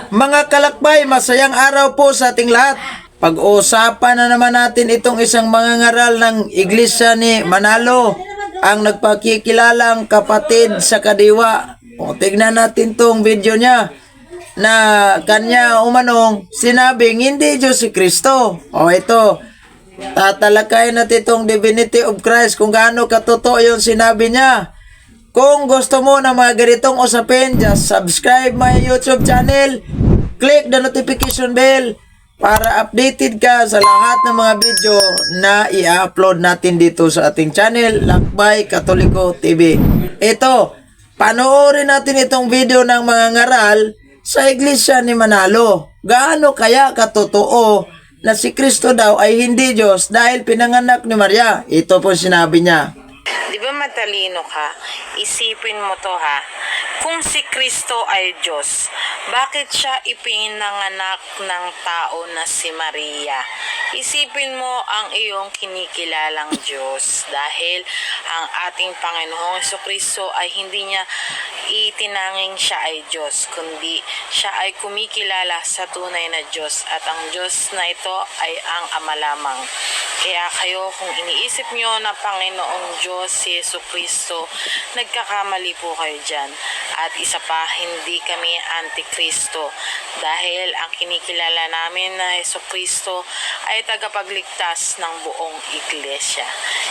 Mga kalakbay, masayang araw po sa ating lahat. Pag-uusapan na naman natin itong isang mangangaral ng Iglesia ni Manalo, ang nagpakikilalang kapatid sa kadiwa. O, tignan natin tong video niya na kanya umanong sinabing hindi Diyos si Kristo. O ito, tatalakayin natin itong divinity of Christ kung gaano katotoo yung sinabi niya. Kung gusto mo ng mga ganitong usapin, just subscribe my YouTube channel, click the notification bell para updated ka sa lahat ng mga video na i-upload natin dito sa ating channel, Lakbay Katoliko TV. Ito, panoorin natin itong video ng mga ngaral sa Iglesia ni Manalo. Gaano kaya katotoo na si Kristo daw ay hindi Diyos dahil pinanganak ni Maria? Ito po sinabi niya. Di ba matalino ka? Isipin mo to ha. Kung si Kristo ay Diyos, bakit siya ipinanganak ng tao na si Maria? Isipin mo ang iyong kinikilalang Diyos dahil ang ating Panginoong Jesucristo ay hindi niya itinanging siya ay Diyos, kundi siya ay kumikilala sa tunay na Diyos at ang Diyos na ito ay ang Ama lamang. Kaya kayo kung iniisip nyo na Panginoong Diyos si Jesucristo, nagkakamali po kayo dyan. At isa pa, hindi kami antikristo dahil ang kinikilala namin na Jesucristo ay tagapagligtas ng buong iglesia.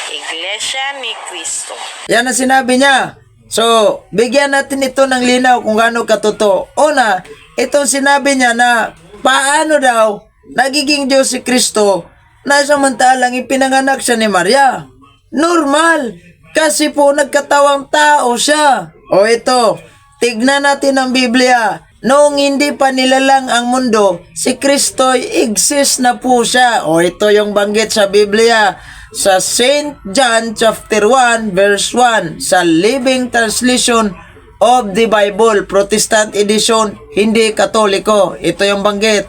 Iglesia ni Kristo. Yan ang sinabi niya. So, bigyan natin ito ng linaw kung gaano katotoo. Una, itong sinabi niya na paano daw nagiging Diyos si Kristo na samantalang ipinanganak siya ni Maria. Normal, kasi po nagkatawang tao siya. O ito, tignan natin ang Biblia. Noong hindi pa nilalang ang mundo, si Kristo exist na po siya. O ito yung banggit sa Biblia sa St. John chapter 1 verse 1 sa Living Translation of the Bible, Protestant edition, hindi Katoliko. Ito yung banggit.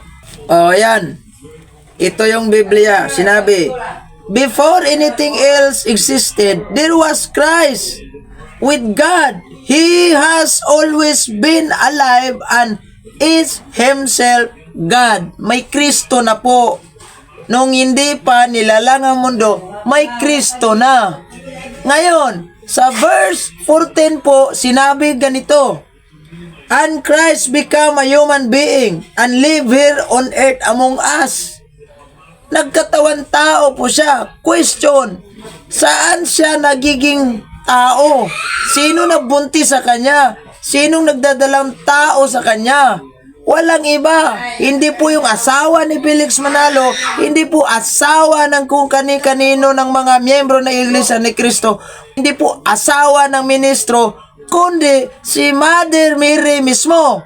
O yan. Ito yung Biblia. Sinabi, before anything else existed, there was Christ with God. He has always been alive and is himself God. May Kristo na po. Nung hindi pa nilalang ang mundo, may Kristo na. Ngayon, sa verse 14 po, sinabi ganito, and Christ became a human being and live here on earth among us. Nagkatawan tao po siya. Question, saan siya nagiging tao? Sino nagbuntis sa kanya? Sinong nagdadalang tao sa kanya? Walang iba. Hindi po yung asawa ni Felix Manalo, hindi po asawa ng kung kani-kanino ng mga miyembro ng Iglesia ni Kristo, hindi po asawa ng ministro, kundi si Mother Mary mismo.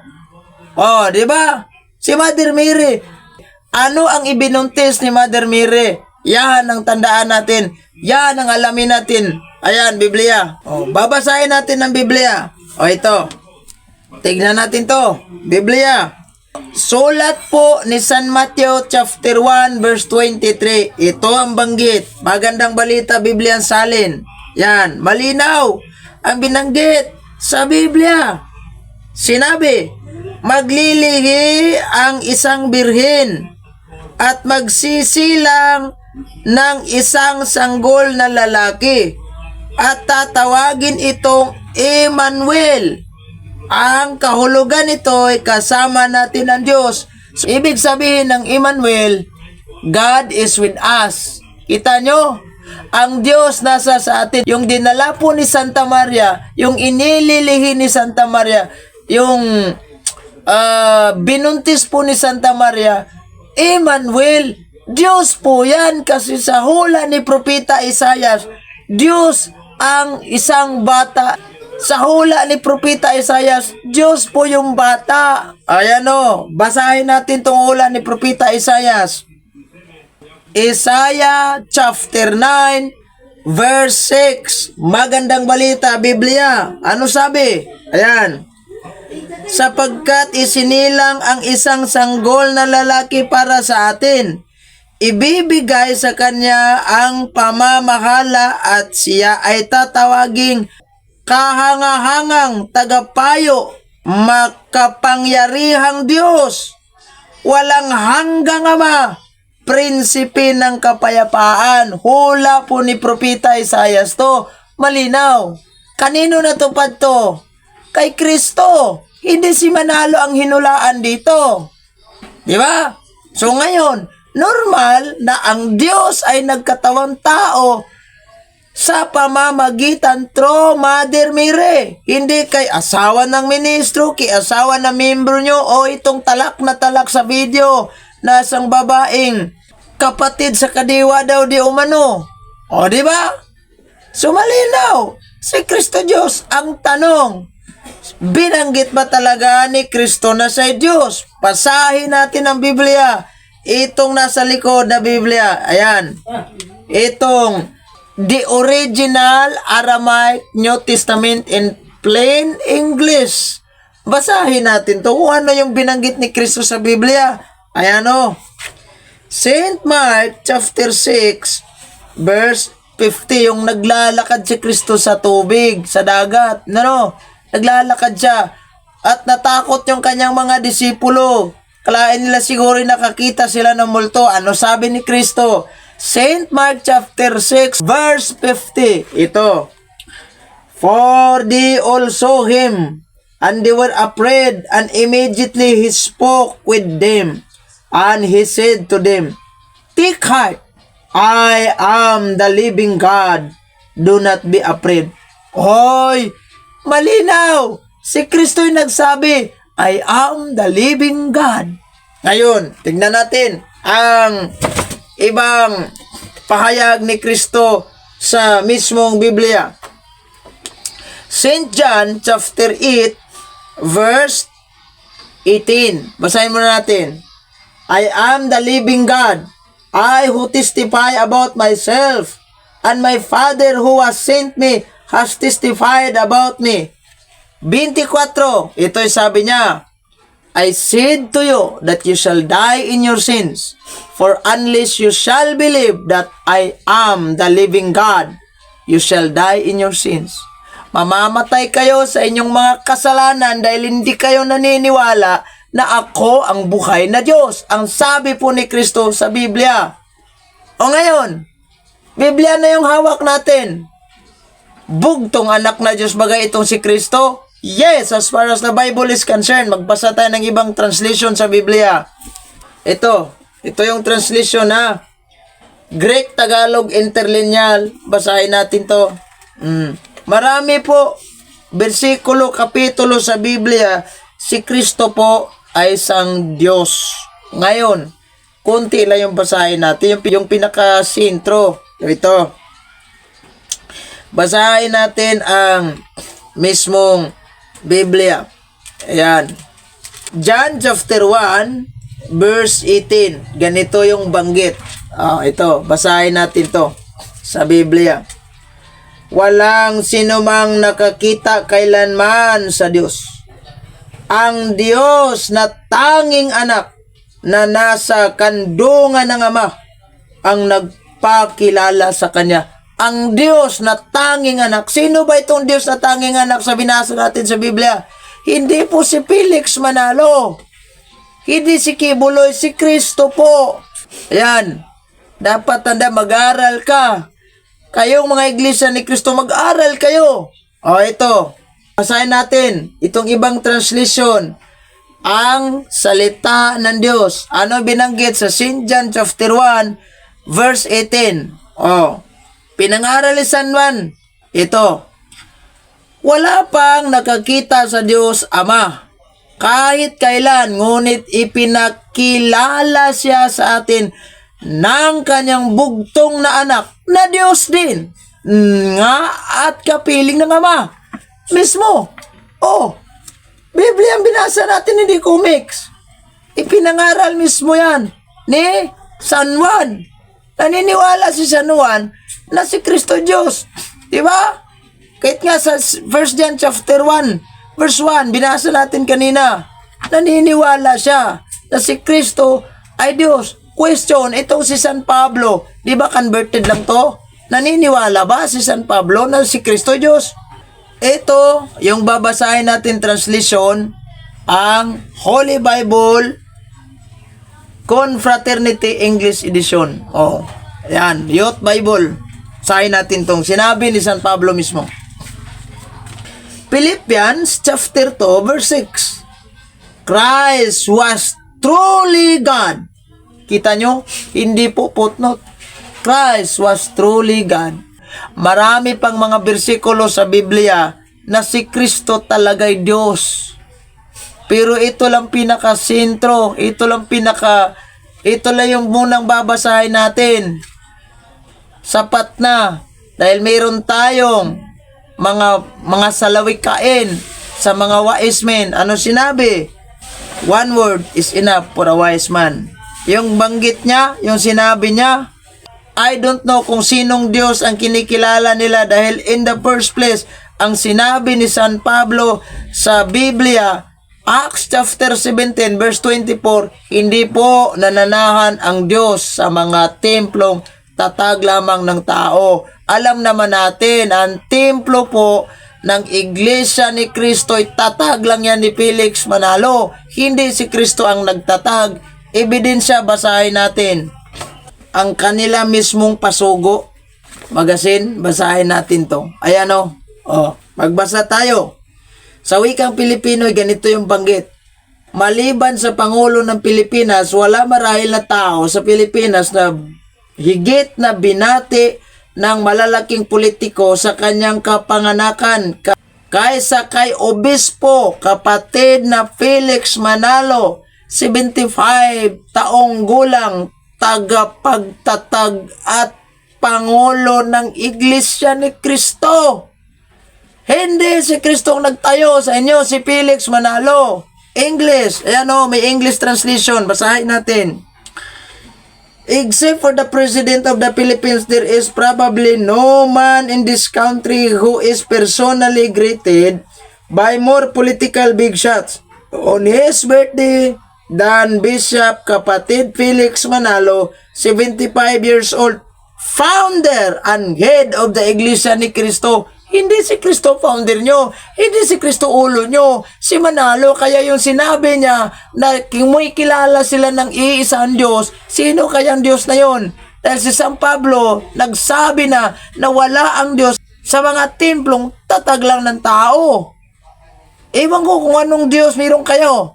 Oh, di ba? Si Mother Mary. Ano ang ibinuntis ni Mother Mary? Yan ang tandaan natin. Yan ang alamin natin. Ayan, Biblia. O, babasahin natin ang Biblia. O, ito. Tignan natin to. Biblia. Sulat po ni San Matthew chapter 1 verse 23. Ito ang banggit. Magandang balita, Biblia ang salin. Yan, malinaw ang binanggit sa Biblia. Sinabi, maglilihi ang isang birhen at magsisilang ng isang sanggol na lalaki at tatawagin itong Emmanuel. Ang kahulugan nito ay kasama natin ang Diyos. So, ibig sabihin ng Emmanuel, God is with us. Kita nyo? Ang Diyos nasa sa atin. Yung dinala po ni Santa Maria, yung inililihi ni Santa Maria, yung binuntis po ni Santa Maria, Emmanuel, Diyos po yan, kasi sa hula ni Propeta Isaias, Diyos ang isang bata. Sa hula ni Propeta Isaias, Diyos po yung bata. Ayan o, basahin natin tong hula ni Propeta Isaias. Isaiah chapter 9 verse 6. Magandang balita, Biblia. Ano sabi? Ayan. Sapagkat isinilang ang isang sanggol na lalaki para sa atin, ibibigay sa kanya ang pamamahala at siya ay tatawaging kahangahangang tagapayo, makapangyarihang Diyos, walang hanggang Ama, prinsipe ng kapayapaan. Hula po ni Propeta Isaias to. Malinaw. Kanino natupad to? Kay Kristo. Hindi si Manalo ang hinulaan dito. Di ba? So ngayon, normal na ang Diyos ay nagkatawang tao sa pamamagitan through Mother Mary. Hindi kay asawa ng ministro, kay asawa ng membro nyo, o itong talak na talak sa video na isang babaeng kapatid sa kadiwa daw di umano. O di ba? So malinaw, si Kristo Diyos. Ang tanong, binanggit ba talaga ni Kristo na siya Diyos? Pasahin natin ang Biblia. Itong nasa likod na Biblia. Ayan. Itong the original Aramaic New Testament in plain English. Basahin natin to kung ano yung binanggit ni Kristo sa Biblia. Ayan o. St. Mark chapter 6 verse 50, yung naglalakad si Kristo sa tubig, sa dagat. Ano? Naglalakad siya. At natakot yung kanyang mga disipulo. Kalain nila siguro nakakita sila ng multo. Ano sabi ni Kristo? St. Mark chapter 6 verse 50. Ito. For they all saw him, and they were afraid, and immediately he spoke with them, and he said to them, Take heart, I am the living God. Do not be afraid. Hoy, malinaw. Si Kristo'y nagsabi, I am the living God. Ngayon, tignan natin ang ibang pahayag ni Kristo sa mismong Biblia. St. John chapter 8 verse 18. Basahin muna natin. I am the living God, I who testify about myself, and my Father who has sent me has testified about me. 24. Ito'y sabi niya, I said to you that you shall die in your sins, for unless you shall believe that I am the living God, you shall die in your sins. Mamamatay kayo sa inyong mga kasalanan dahil hindi kayo naniniwala na ako ang buhay na Diyos. Ang sabi po ni Kristo sa Biblia. O ngayon, Biblia na yung hawak natin. Bugtong anak na Diyos bagay itong si Kristo? Yes, as far as the Bible is concerned. Magbasa tayo ng ibang translation sa Biblia. Ito yung translation na Greek, Tagalog, Interlineal. Basahin natin to. Marami po bersikulo, kapitulo sa Biblia, si Kristo po ay isang Diyos. Ngayon, kunti lang yung basahin natin, yung pinaka-sintro. Ito. Basahin natin ang mismong Biblia. Ayan. John chapter 1 verse 18. Ganito yung banggit. Ito, basahin natin to sa Biblia. Walang sinumang nakakita kailanman sa Diyos. Ang Diyos na tanging anak na nasa kandungan ng Ama ang nagpakilala sa Kanya. Ang Diyos na tanging anak. Sino ba itong Diyos na tanging anak sa binasa natin sa Biblia? Hindi po si Felix Manalo. Hindi si Kibuloy, si Kristo po. Ayan. Dapat tanda, mag-aral ka. Kayong mga iglesia ni Kristo, mag-aral kayo. Ito. Basahin natin itong ibang translation. Ang salita ng Diyos. Ano binanggit sa St. John chapter 1 verse 18? Pinangaral ni San Juan. Ito. Wala pang nakakita sa Diyos Ama kahit kailan, ngunit ipinakilala siya sa atin ng kanyang bugtong na anak na Diyos din nga at kapiling ng Ama mismo. Biblia ang binasa natin, hindi comics. Ipinangaral mismo yan ni San Juan. Naniniwala si San Juan na si Kristo Diyos. Diba? Kahit nga sa 1 John chapter 1 verse 1, binasa natin kanina, naniniwala siya na si Kristo ay Diyos. Question, itong si San Pablo, di ba converted lang to? Naniniwala ba si San Pablo na si Kristo Diyos? ito, yung babasahin natin translation, ang Holy Bible Confraternity English Edition. Oh, yan, Youth Bible. Sahin natin tong sinabi ni San Pablo mismo. Philippians chapter 2 verse 6. Christ was truly God. Kita nyo? Hindi po footnote. Christ was truly God. Marami pang mga bersikulo sa Biblia na si Kristo talaga'y Diyos. Pero ito lang pinaka-sentro. Ito lang yung munang babasahin natin. Sapat na. Dahil mayroon tayong mga salawikain sa mga wise men. Ano sinabi? One word is enough for a wise man. Yung banggit niya, yung sinabi niya, I don't know kung sinong Diyos ang kinikilala nila dahil in the first place, ang sinabi ni San Pablo sa Biblia, Acts chapter 17 verse 24, hindi po nananahan ang Diyos sa mga templong tatag lamang ng tao. Alam naman natin, ang templo po ng Iglesia ni Kristo ay tatag lang yan ni Felix Manalo. Hindi si Kristo ang nagtatag. Ebidensya, basahin natin. Ang kanila mismong pasugo. Magasin, basahin natin to. Ayan o. Oh, magbasa tayo. Sa wikang Pilipino, ganito yung banggit. Maliban sa Pangulo ng Pilipinas, wala marahil na tao sa Pilipinas na higit na binati ng malalaking politiko sa kanyang kapanganakan kaysa kay Obispo, kapatid na Felix Manalo, 75 taong gulang, tagapagtatag at Pangulo ng Iglesia ni Kristo. Hindi si Kristo ang nagtayo sa inyo, si Felix Manalo. English, ayan o, may English translation, basahin natin. Except for the President of the Philippines, there is probably no man in this country who is personally greeted by more political big shots on his birthday than Bishop Kapatid Felix Manalo, 75 years old, founder and head of the Iglesia ni Cristo. Hindi si Kristo founder nyo. Hindi si Kristo ulo nyo. Si Manalo, kaya yung sinabi niya na kung kilala sila ng iisang Diyos, sino kayang Diyos na yon? Dahil si San Pablo, nagsabi na wala ang Diyos sa mga templong tatag lang ng tao. Ewan ko kung anong Diyos meron kayo.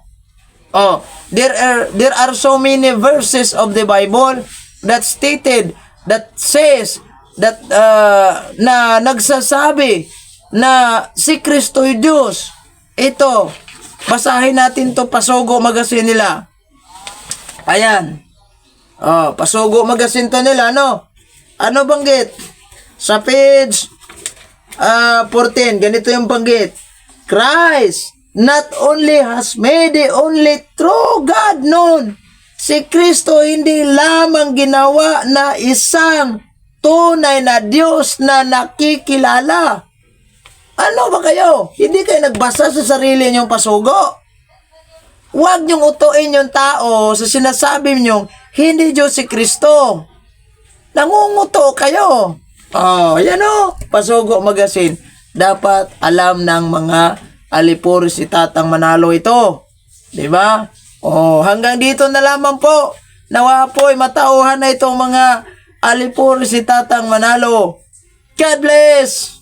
Oh, there are so many verses of the Bible that says that na nagsasabi na si Kristo ay Diyos. Ito, basahin natin to, Pasugo Magazine nila. Ayan. Oh, Pasugo Magazine to nila, no? Ano banggit? Sa page 14, ganito yung banggit. Christ not only has made the only true God known. Si Kristo hindi lamang ginawa na isang tunay na Diyos na nakikilala. Ano ba kayo? Hindi kayo nagbasa sa sarili niyong pasugo? Huwag niyong utuin yung tao sa sinasabi niyong hindi Diyos si Kristo. Nangunguto kayo. Oh, yan o. Pasugo Magazine. Dapat alam ng mga alipuri si Tatang Manalo ito. Diba? Oh, hanggang dito na lamang po. Nawa po ay matauhan na itong mga alipuri si Tatang Manalo. God bless!